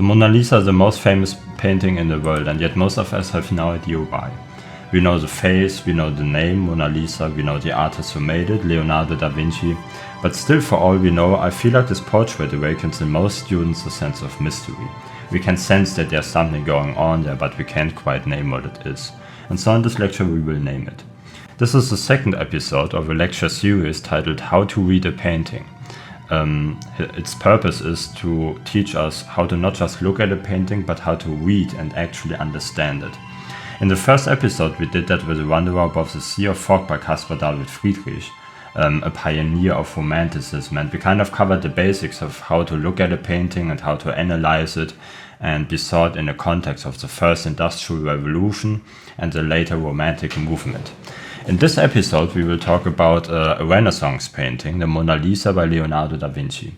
The Mona Lisa is the most famous painting in the world, and yet most of us have no idea why. We know the face, we know the name Mona Lisa, we know the artist who made it, Leonardo da Vinci, but still for all we know, I feel like this portrait awakens in most students a sense of mystery. We can sense that there's something going on there, but we can't quite name what it is. And so in this lecture we will name it. This is the second episode of a lecture series titled How to Read a Painting. Its purpose is to teach us how to not just look at a painting, but how to read and actually understand it. In the first episode we did that with The Wanderer Above the Sea of Fog by Caspar David Friedrich, a pioneer of Romanticism, and we kind of covered the basics of how to look at a painting and how to analyze it, and we saw it in the context of the first Industrial Revolution and the later Romantic movement. In this episode we will talk about a Renaissance painting, the Mona Lisa by Leonardo da Vinci.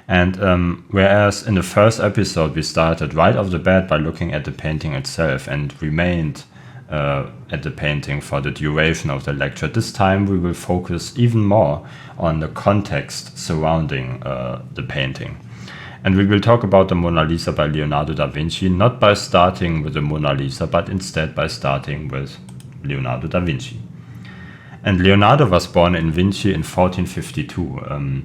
And whereas in the first episode we started right off the bat by looking at the painting itself and remained at the painting for the duration of the lecture, this time we will focus even more on the context surrounding the painting. And we will talk about the Mona Lisa by Leonardo da Vinci, not by starting with the Mona Lisa, but instead by starting with Leonardo da Vinci. And Leonardo was born in Vinci in 1452.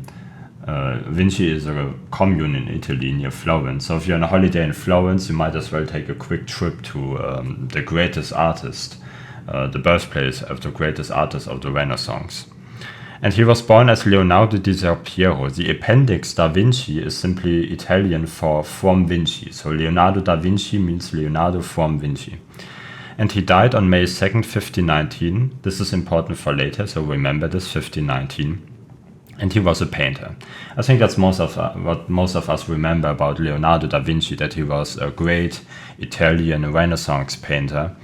Vinci is a commune in Italy near Florence. So if you're on a holiday in Florence, you might as well take a quick trip to the greatest artist, the birthplace of the greatest artist of the Renaissance. And he was born as Leonardo di Ser Piero. The appendix da Vinci is simply Italian for from Vinci. So Leonardo da Vinci means Leonardo from Vinci. And he died on May 2nd, 1519. This is important for later, so remember this, 1519. And he was a painter. I think that's what most of us remember about Leonardo da Vinci, that he was a great Italian Renaissance painter.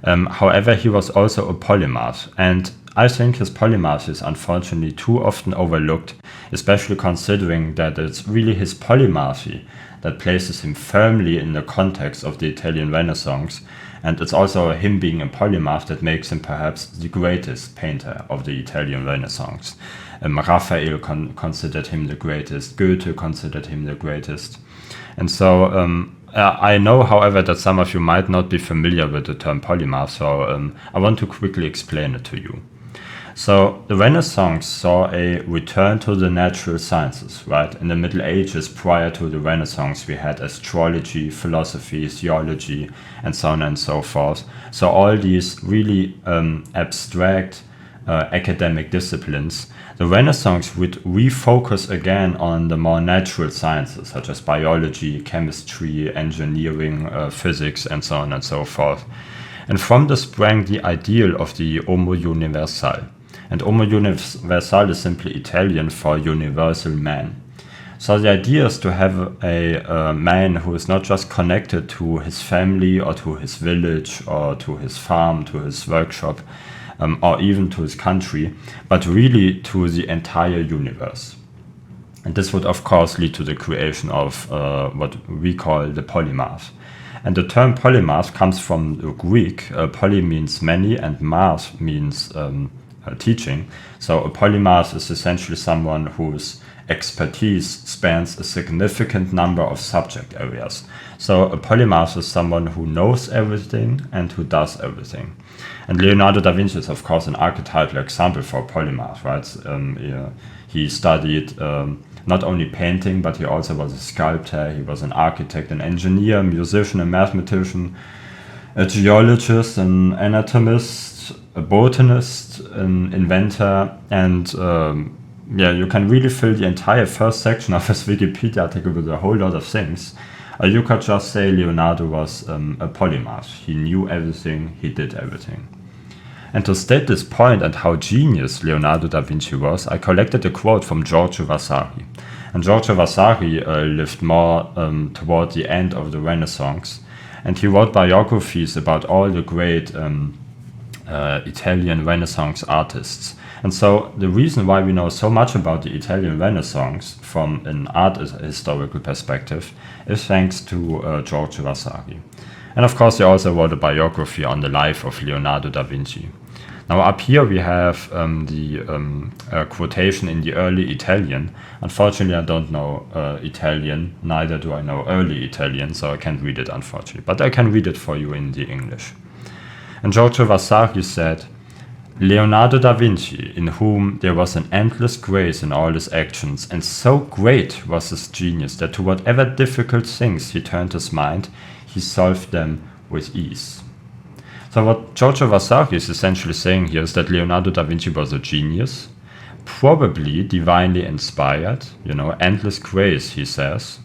However, he was also a polymath, and I think his polymath is unfortunately too often overlooked, especially considering that it's really his polymathy that places him firmly in the context of the Italian Renaissance, and it's also him being a polymath that makes him perhaps the greatest painter of the Italian Renaissance. Raphael considered him the greatest, Goethe considered him the greatest. And so I know, however, that some of you might not be familiar with the term polymath, so I want to quickly explain it to you. So the Renaissance saw a return to the natural sciences, right? In the Middle Ages, prior to the Renaissance, we had astrology, philosophy, theology, and so on and so forth. So all these really abstract academic disciplines. The Renaissance would refocus again on the more natural sciences, such as biology, chemistry, engineering, physics, and so on and so forth. And from this sprang the ideal of the Homo Universal. And Homo Universal is simply Italian for universal man. So the idea is to have a man who is not just connected to his family or to his village or to his farm, to his workshop, or even to his country, but really to the entire universe. And this would of course lead to the creation of what we call the polymath. And the term polymath comes from the Greek. Poly means many and math means teaching. So a polymath is essentially someone whose expertise spans a significant number of subject areas. So a polymath is someone who knows everything and who does everything. And Leonardo da Vinci is of course an archetypal example for a polymath, right? He studied not only painting, but he also was a sculptor, he was an architect, an engineer, musician, a mathematician, a geologist, an anatomist, a botanist, an inventor, and you can really fill the entire first section of his Wikipedia article with a whole lot of things. You could just say Leonardo was a polymath. He knew everything, he did everything. And to state this point and how genius Leonardo da Vinci was, I collected a quote from Giorgio Vasari. And Giorgio Vasari lived more toward the end of the Renaissance, and he wrote biographies about all the great Italian Renaissance artists. And so the reason why we know so much about the Italian Renaissance from an art historical perspective is thanks to Giorgio Vasari. And of course he also wrote a biography on the life of Leonardo da Vinci. Now up here we have the quotation in the early Italian. Unfortunately, I don't know Italian, neither do I know early Italian, so I can't read it unfortunately, but I can read it for you in the English. And Giorgio Vasari said, Leonardo da Vinci, in whom there was an endless grace in all his actions, and so great was his genius that to whatever difficult things he turned his mind, he solved them with ease. So what Giorgio Vasari is essentially saying here is that Leonardo da Vinci was a genius, probably divinely inspired, endless grace, he says.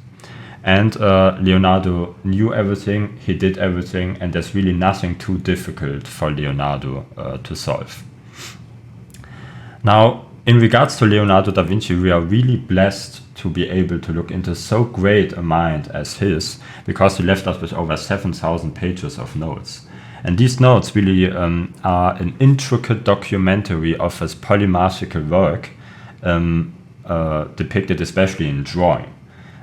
And Leonardo knew everything, he did everything, and there's really nothing too difficult for Leonardo to solve. Now, in regards to Leonardo da Vinci, we are really blessed to be able to look into so great a mind as his, because he left us with over 7,000 pages of notes. And these notes really are an intricate documentary of his polymathical work, depicted especially in drawing.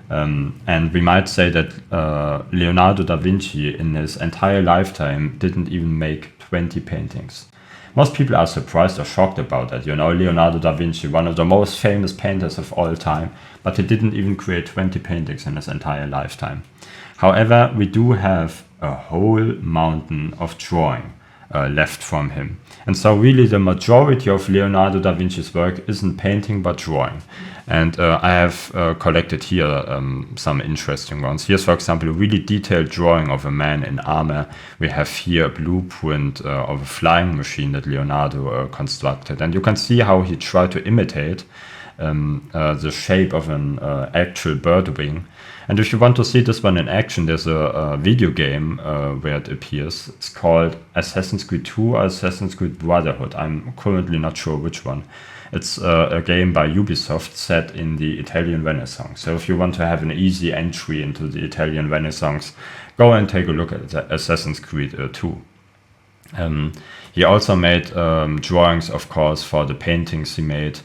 And we might say that Leonardo da Vinci in his entire lifetime didn't even make 20 paintings. Most people are surprised or shocked about that. Leonardo da Vinci, one of the most famous painters of all time, but he didn't even create 20 paintings in his entire lifetime. However, we do have a whole mountain of drawing left from him. And so really the majority of Leonardo da Vinci's work isn't painting but drawing. And I have collected here some interesting ones. Here's, for example, a really detailed drawing of a man in armor. We have here a blueprint of a flying machine that Leonardo constructed. And you can see how he tried to imitate the shape of an actual bird wing. And if you want to see this one in action, there's a video game where it appears. It's called Assassin's Creed 2 or Assassin's Creed Brotherhood. I'm currently not sure which one. It's a game by Ubisoft set in the Italian Renaissance. So if you want to have an easy entry into the Italian Renaissance, go and take a look at Assassin's Creed 2. He also made drawings, of course, for the paintings he made.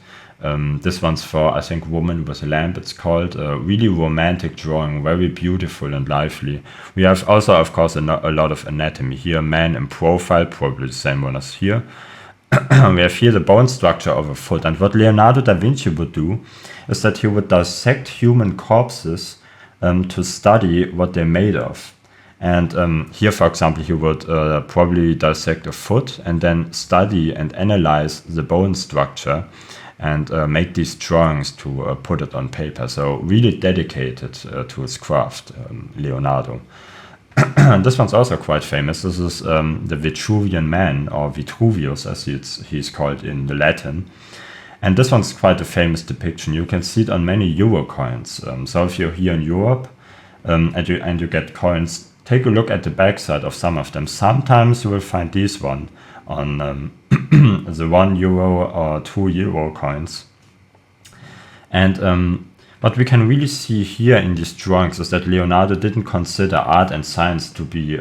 This one's for, I think, Woman with a Lamp, it's called. A really romantic drawing, very beautiful and lively. We have also, of course, a lot of anatomy here. Man in profile, probably the same one as here. We have here the bone structure of a foot. And what Leonardo da Vinci would do is that he would dissect human corpses to study what they're made of. And here, for example, he would probably dissect a foot and then study and analyze the bone structure and make these drawings to put it on paper. So really dedicated to his craft, Leonardo. This one's also quite famous. This is the Vitruvian Man, or Vitruvius as he's called in the Latin. And this one's quite a famous depiction. You can see it on many euro coins. So if you're here in Europe and you get coins, take a look at the backside of some of them. Sometimes you will find this one on the 1 euro or 2 euro coins. And what we can really see here in these drawings is that Leonardo didn't consider art and science to be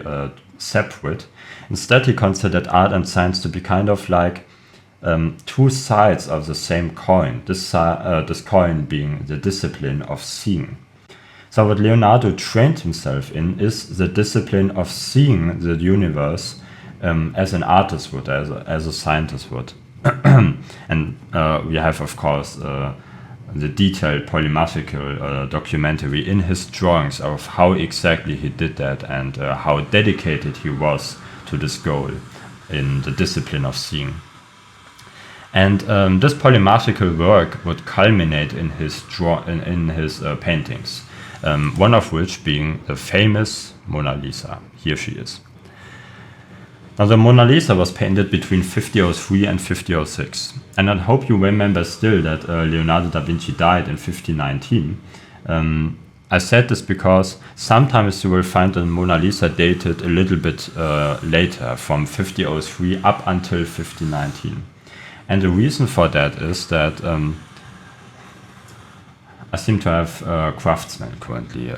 separate. Instead, he considered art and science to be kind of like two sides of the same coin, this coin being the discipline of seeing. So what Leonardo trained himself in is the discipline of seeing the universe as an artist would, as a scientist would. And we have, of course, the detailed polymathical documentary in his drawings of how exactly he did that and how dedicated he was to this goal in the discipline of seeing. And this polymathical work would culminate in his paintings, one of which being the famous Mona Lisa. Here she is. Now the Mona Lisa was painted between 1503 and 1506, and I hope you remember still that Leonardo da Vinci died in 1519. I said this because sometimes you will find the Mona Lisa dated a little bit later, from 1503 up until 1519. And the reason for that is that I seem to have craftsmen currently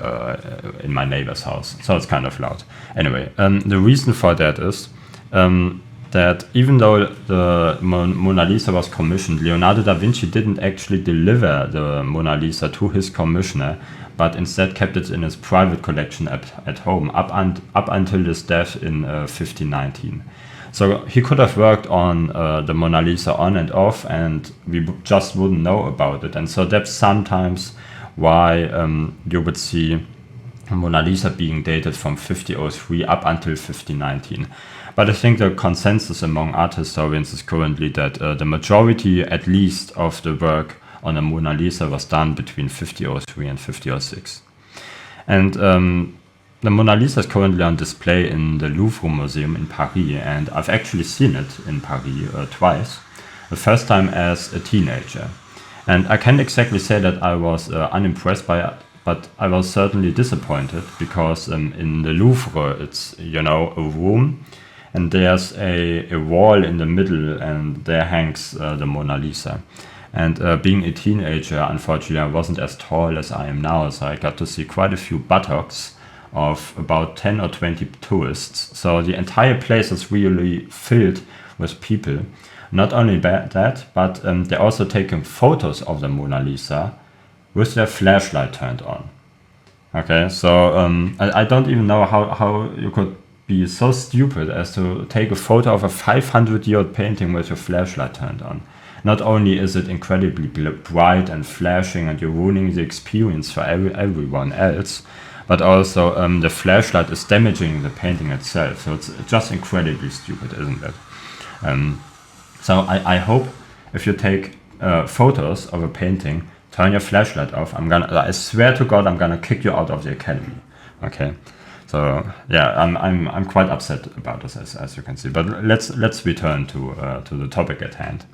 in my neighbor's house, so it's kind of loud. Anyway, the reason for that is that even though the Mona Lisa was commissioned, Leonardo da Vinci didn't actually deliver the Mona Lisa to his commissioner, but instead kept it in his private collection at home up until his death in 1519. So he could have worked on the Mona Lisa on and off, and we just wouldn't know about it. And so that's sometimes why you would see Mona Lisa being dated from 5003 up until 5019. But I think the consensus among art historians is currently that the majority, at least, of the work on the Mona Lisa was done between 5003 and 5006. And the Mona Lisa is currently on display in the Louvre Museum in Paris, and I've actually seen it in Paris twice. The first time as a teenager. And I can't exactly say that I was unimpressed by it, but I was certainly disappointed because in the Louvre it's, you know, a room, and there's a wall in the middle, and there hangs the Mona Lisa. And being a teenager, unfortunately, I wasn't as tall as I am now, so I got to see quite a few buttocks of about 10 or 20 tourists. So the entire place is really filled with people. Not only that, but they're also taking photos of the Mona Lisa with their flashlight turned on. Okay, so I don't even know how you could be so stupid as to take a photo of a 500-year-old painting with your flashlight turned on. Not only is it incredibly bright and flashing and you're ruining the experience for everyone else, but also the flashlight is damaging the painting itself. So it's just incredibly stupid, isn't it? So I hope if you take photos of a painting, turn your flashlight off. I swear to God, I'm gonna kick you out of the academy. Okay. So yeah, I'm quite upset about this, as you can see. But let's return to the topic at hand.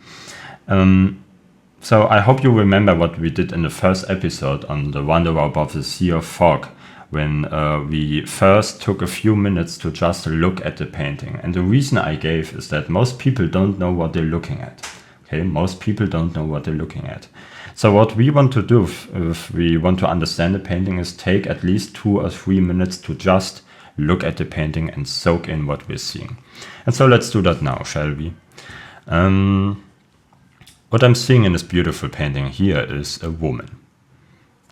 So I hope you remember what we did in the first episode on the Wanderer above the Sea of Fog, when we first took a few minutes to just look at the painting. And the reason I gave is that most people don't know what they're looking at. Okay, most people don't know what they're looking at. So what we want to do if we want to understand the painting is take at least 2 or 3 minutes to just look at the painting and soak in what we're seeing. And so let's do that now, shall we? What I'm seeing in this beautiful painting here is a woman.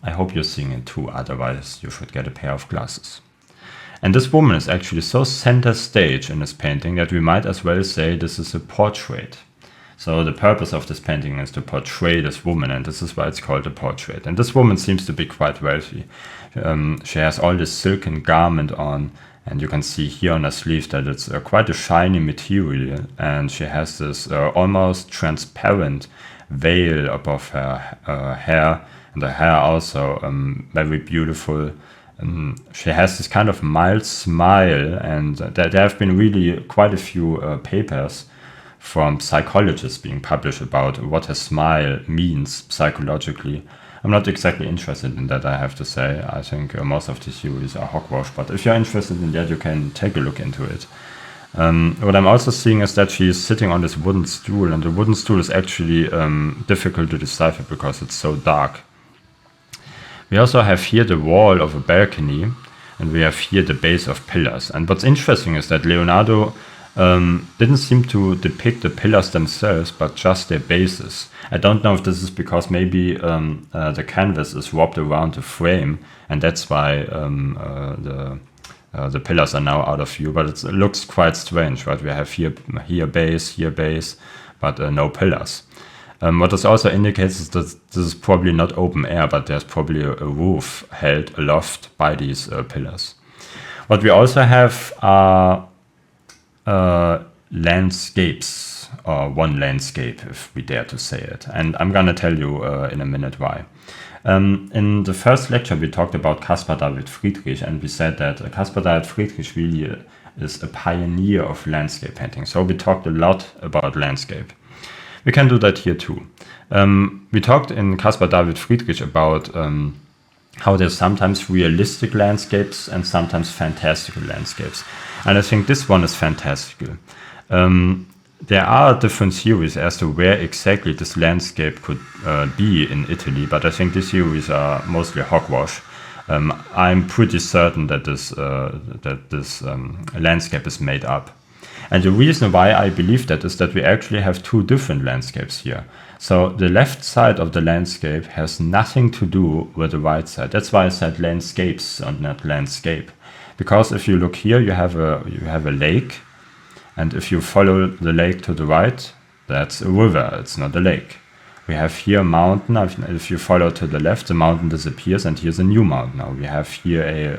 I hope you're seeing it too, otherwise you should get a pair of glasses. And this woman is actually so center stage in this painting that we might as well say this is a portrait. So the purpose of this painting is to portray this woman, and this is why it's called a portrait. And this woman seems to be quite wealthy. She has all this silken garment on, and you can see here on her sleeve that it's quite a shiny material, and she has this almost transparent veil above her hair, and the hair also very beautiful. She has this kind of mild smile, and there have been really quite a few papers from psychologists being published about what a smile means psychologically. I'm not exactly interested in that, I have to say. I think most of the theories are hogwash, but if you're interested in that, you can take a look into it. What I'm also seeing is that she is sitting on this wooden stool, and the wooden stool is actually difficult to decipher because it's so dark. We also have here the wall of a balcony, and we have here the base of pillars. And what's interesting is that Leonardo didn't seem to depict the pillars themselves, but just their bases. I don't know if this is because maybe the canvas is wrapped around the frame, and that's why the pillars are now out of view. But it looks quite strange, right? We have here base, but no pillars. What this also indicates is that this is probably not open air, but there's probably a roof held aloft by these pillars. What we also have are landscapes, or one landscape, if we dare to say it. And I'm gonna tell you in a minute why. In the first lecture, we talked about Caspar David Friedrich, and we said that Caspar David Friedrich really is a pioneer of landscape painting. So we talked a lot about landscape. We can do that here too. We talked in Caspar David Friedrich about how there's sometimes realistic landscapes and sometimes fantastical landscapes. And I think this one is fantastical. There are different theories as to where exactly this landscape could be in Italy, but I think these theories are mostly hogwash. I'm pretty certain that this landscape is made up. And the reason why I believe that is that we actually have two different landscapes here. So the left side of the landscape has nothing to do with the right side. That's why I said landscapes and not landscape. Because if you look here, you have a lake, And if you follow the lake to the right, that's a river, it's not a lake. We have here a mountain. If you follow to the left, the mountain disappears, and here's a new mountain. Now we have here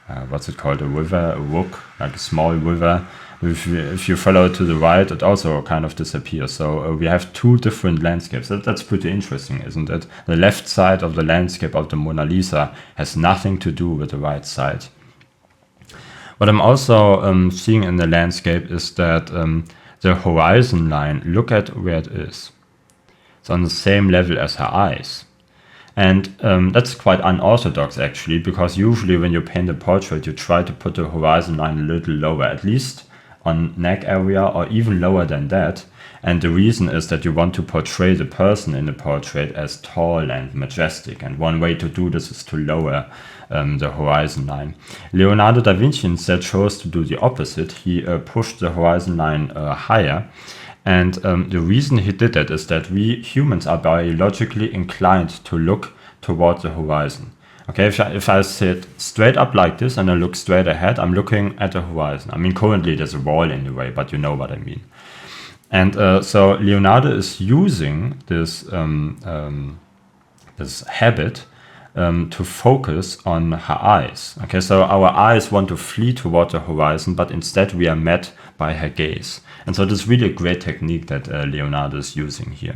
a, what's it called, a river, a brook, like a small river. If you follow to the right, it also kind of disappears. So we have two different landscapes. That's pretty interesting, isn't it? The left side of the landscape of the Mona Lisa has nothing to do with the right side. What I'm also seeing in the landscape is that the horizon line, look at where it is. It's on the same level as her eyes. And that's quite unorthodox actually, because usually when you paint a portrait, you try to put the horizon line a little lower, at least on neck area, or even lower than that. And the reason is that you want to portray the person in the portrait as tall and majestic. And one way to do this is to lower the horizon line. Leonardo da Vinci instead chose to do the opposite. He pushed the horizon line higher. And the reason he did that is that we humans are biologically inclined to look toward the horizon. Okay, if I sit straight up like this and I look straight ahead, I'm looking at the horizon. I mean, currently there's a wall in the way, but you know what I mean. And so Leonardo is using this this habit to focus on her eyes. Okay, so our eyes want to flee toward the horizon, but instead we are met by her gaze. And so this is really a great technique that Leonardo is using here.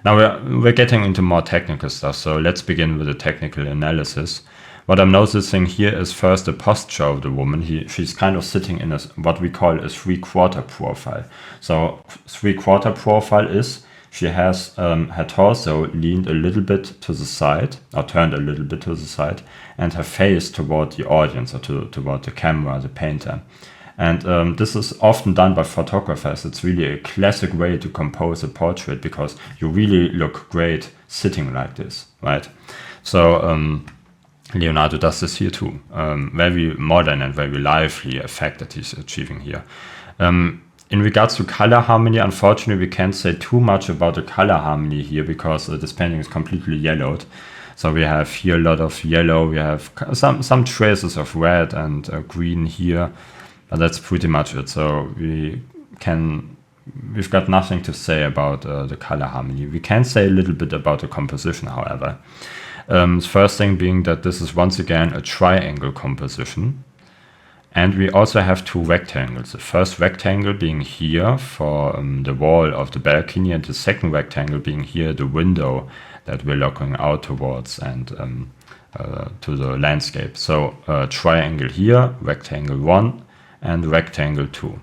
Now we're getting into more technical stuff, so let's begin with the technical analysis. What I'm noticing here is first the posture of the woman. She's kind of sitting in what we call a 3/4 profile. So 3/4 profile is she has her torso leaned a little bit to the side, or turned a little bit to the side, and her face toward the audience, or toward the camera, the painter. And this is often done by photographers. It's really a classic way to compose a portrait, because you really look great sitting like this, right? So Leonardo does this here too. Very modern and very lively effect that he's achieving here. In regards to color harmony, unfortunately, we can't say too much about the color harmony here, because this painting is completely yellowed. So we have here a lot of yellow. We have some traces of red and green here. But that's pretty much it. So we've got nothing to say about the color harmony. We can say a little bit about the composition, however. The first thing being that this is once again a triangle composition. And we also have two rectangles. The first rectangle being here for the wall of the balcony, and the second rectangle being here the window that we're looking out towards and to the landscape. So triangle here, rectangle 1, and rectangle 2.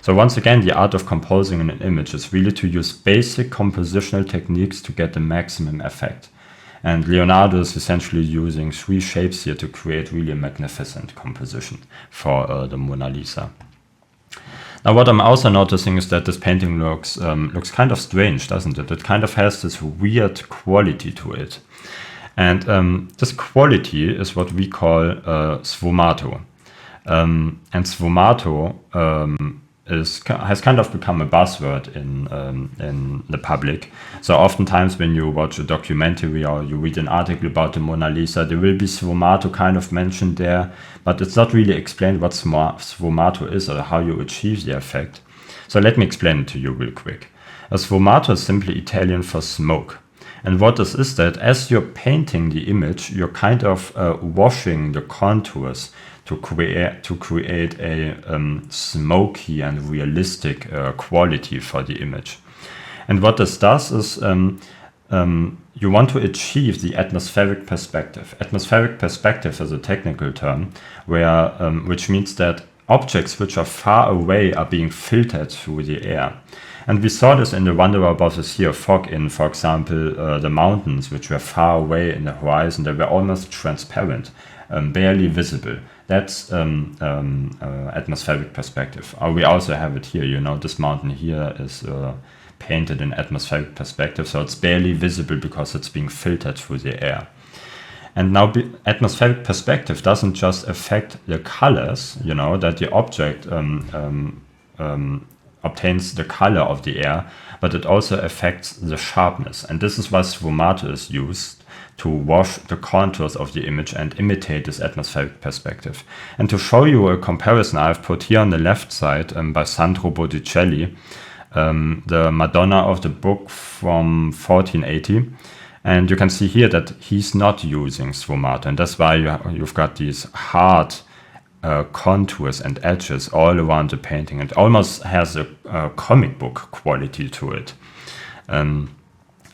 So once again, the art of composing in an image is really to use basic compositional techniques to get the maximum effect. And Leonardo is essentially using 3 shapes here to create really a magnificent composition for the Mona Lisa. Now what I'm also noticing is that this painting looks kind of strange, doesn't it? It kind of has this weird quality to it. And this quality is what we call sfumato. And sfumato has kind of become a buzzword in the public. So oftentimes when you watch a documentary or you read an article about the Mona Lisa, there will be sfumato kind of mentioned there, but it's not really explained what sfumato is or how you achieve the effect. So let me explain it to you real quick. A sfumato is simply Italian for smoke. And what this is that as you're painting the image, you're kind of washing the contours to create a smoky and realistic quality for the image. And what this does is you want to achieve the atmospheric perspective. Atmospheric perspective is a technical term where which means that objects which are far away are being filtered through the air. And we saw this in the Wanderer Above the Sea of Fog in, for example, the mountains, which were far away in the horizon. They were almost transparent, barely visible. That's atmospheric perspective. We also have it here, you know, this mountain here is painted in atmospheric perspective, so it's barely visible because it's being filtered through the air. And now atmospheric perspective doesn't just affect the colors, you know, that the object obtains the color of the air, but it also affects the sharpness. And this is why sfumato is used to wash the contours of the image and imitate this atmospheric perspective. And to show you a comparison, I've put here on the left side by Sandro Botticelli, the Madonna of the book from 1480. And you can see here that he's not using sfumato, and that's why you've got these hard contours and edges all around the painting. It almost has a comic book quality to it.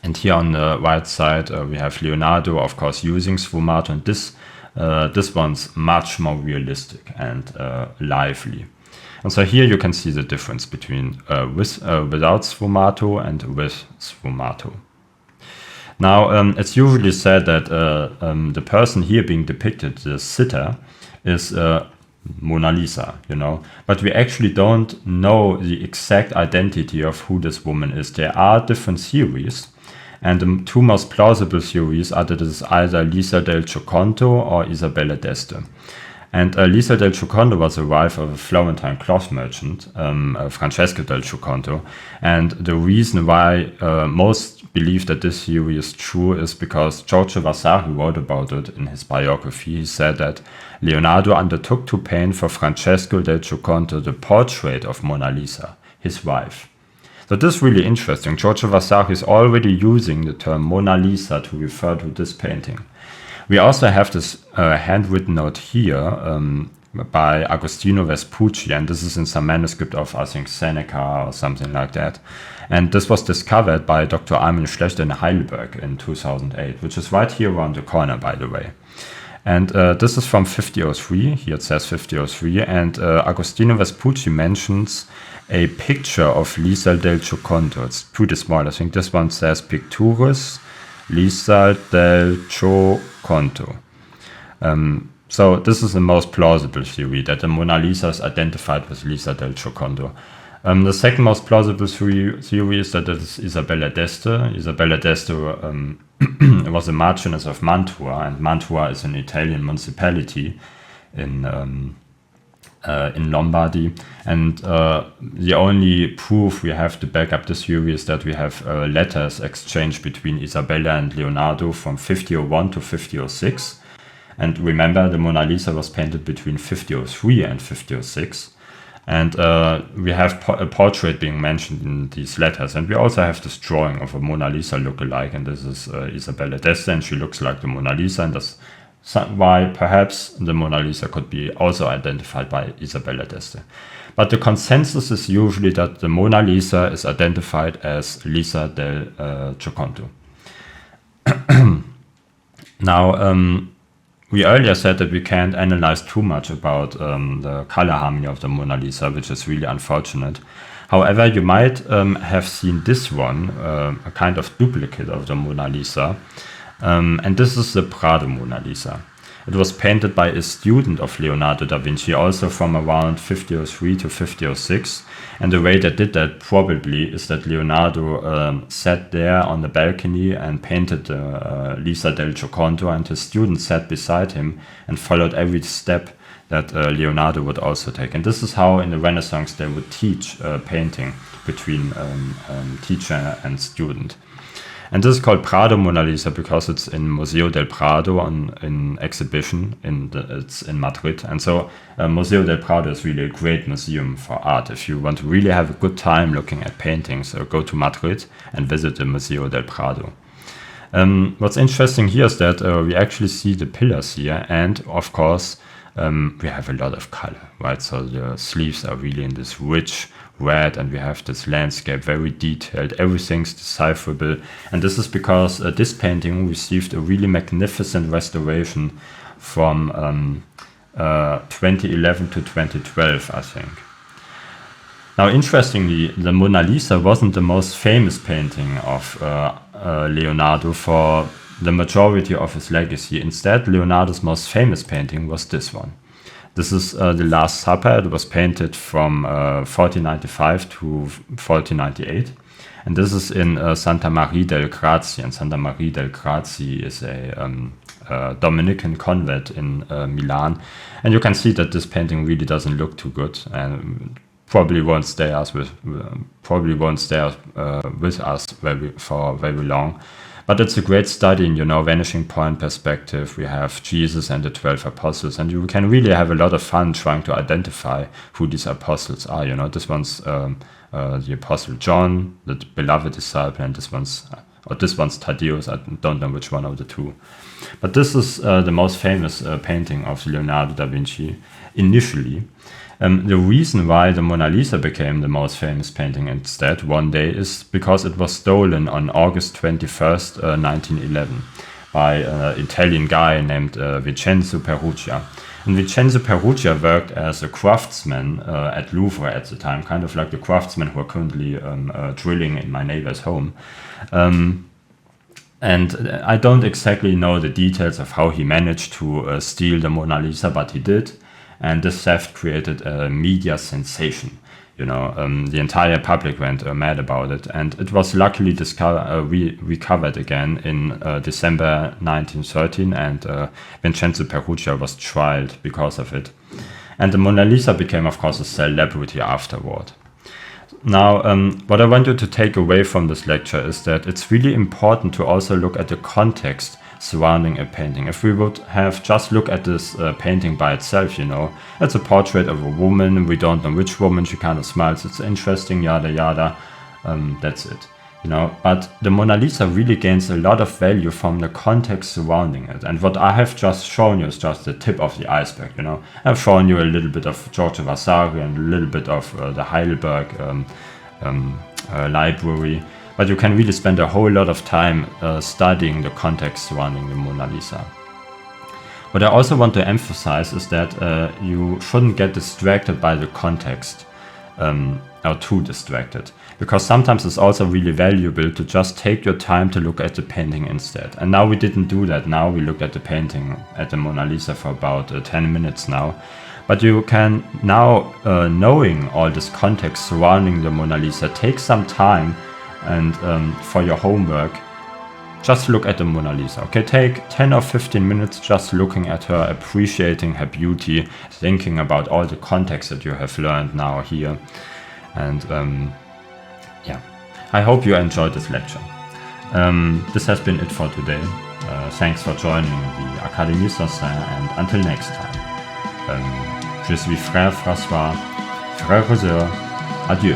And here on the right side, we have Leonardo, of course, using sfumato, and this one's much more realistic and lively. And so here you can see the difference between without sfumato and with sfumato. Now, it's usually said that the person here being depicted, the sitter, is Mona Lisa, you know, but we actually don't know the exact identity of who this woman is. There are different theories, and the two most plausible theories are that it is either Lisa del Giocondo or Isabella d'Este. And Lisa del Giocondo was the wife of a Florentine cloth merchant, Francesco del Giocondo. And the reason why most believe that this theory is true is because Giorgio Vasari wrote about it in his biography. He said that Leonardo undertook to paint for Francesco del Giocondo the portrait of Mona Lisa, his wife. So this is really interesting. Giorgio Vasari is already using the term Mona Lisa to refer to this painting. We also have this handwritten note here by Agostino Vespucci, and this is in some manuscript of, I think, Seneca or something like that. And this was discovered by Dr. Armin Schlechter in Heidelberg in 2008, which is right here around the corner, by the way. And this is from 5003, here it says 5003, and Agostino Vespucci mentions a picture of Lisa del Giocondo. It's pretty small. I think this one says Picturus Lisa del Giocondo. So this is the most plausible theory, that the Mona Lisa is identified with Lisa del Giocondo. The second most plausible theory is that it is Isabella d'Este. Isabella d'Este was a Marchioness of Mantua, and Mantua is an Italian municipality in Lombardy. And the only proof we have to back up this theory is that we have letters exchanged between Isabella and Leonardo from 5001 to 5006. And remember, the Mona Lisa was painted between 5003 and 5006. And we have a portrait being mentioned in these letters. And we also have this drawing of a Mona Lisa look-alike. And this is Isabella d'Este, and she looks like the Mona Lisa. And that's why perhaps the Mona Lisa could be also identified by Isabella d'Este. But the consensus is usually that the Mona Lisa is identified as Lisa del Giocondo. Now, we earlier said that we can't analyze too much about the color harmony of the Mona Lisa, which is really unfortunate. However, you might have seen this one, a kind of duplicate of the Mona Lisa. And this is the Prado Mona Lisa. It was painted by a student of Leonardo da Vinci, also from around 5003 to 5006. And the way they did that probably is that Leonardo sat there on the balcony and painted Lisa del Giocondo, and his student sat beside him and followed every step that Leonardo would also take. And this is how in the Renaissance they would teach painting between teacher and student. And this is called Prado Mona Lisa because it's in Museo del Prado in exhibition. It's in Madrid. And so Museo del Prado is really a great museum for art. If you want to really have a good time looking at paintings, go to Madrid and visit the Museo del Prado. What's interesting here is that we actually see the pillars here, and of course we have a lot of color, right? So the sleeves are really in this rich red, and we have this landscape very detailed, everything's decipherable. And this is because this painting received a really magnificent restoration from 2011 to 2012, I think. Now, interestingly, the Mona Lisa wasn't the most famous painting of Leonardo for the majority of his legacy. Instead, Leonardo's most famous painting was this one. This is The Last Supper. It was painted from 1495 to 1498. And this is in Santa Maria del Grazie. And Santa Maria del Grazie is a Dominican convent in Milan. And you can see that this painting really doesn't look too good, and probably won't stay with us for very long. But it's a great study in, vanishing point perspective. We have Jesus and the 12 apostles, and you can really have a lot of fun trying to identify who these apostles are. This one's the apostle John, the beloved disciple, and this one's Thaddeus. I don't know which one of the two. But this is the most famous painting of Leonardo da Vinci initially. The reason why the Mona Lisa became the most famous painting instead one day is because it was stolen on August 21st, 1911 by an Italian guy named Vincenzo Perugia. And Vincenzo Perugia worked as a craftsman at Louvre at the time, kind of like the craftsmen who are currently drilling in my neighbor's home. And I don't exactly know the details of how he managed to steal the Mona Lisa, but he did. And this theft created a media sensation. The entire public went mad about it. And it was luckily recovered again in December 1913. And Vincenzo Perugia was tried because of it. And the Mona Lisa became, of course, a celebrity afterward. Now, what I want you to take away from this lecture is that it's really important to also look at the context surrounding a painting. If we would have just looked at this painting by itself, it's a portrait of a woman. We don't know which woman. She kind of smiles. It's interesting, yada yada. That's it. But the Mona Lisa really gains a lot of value from the context surrounding it. And what I have just shown you is just the tip of the iceberg. I've shown you a little bit of Giorgio Vasari and a little bit of the Heidelberg library. But you can really spend a whole lot of time studying the context surrounding the Mona Lisa. What I also want to emphasize is that you shouldn't get distracted by the context, or too distracted. Because sometimes it's also really valuable to just take your time to look at the painting instead. And now we didn't do that. Now we looked at the painting, at the Mona Lisa, for about 10 minutes now. But you can now, knowing all this context surrounding the Mona Lisa, take some time and for your homework, just look at the Mona Lisa. Okay, take 10 or 15 minutes just looking at her, appreciating her beauty, thinking about all the context that you have learned now here. And I hope you enjoyed this lecture. This has been it for today. Thanks for joining the Académie Sans Saint, and until next time. Je suis Frère François, frère et sœurs, adieu.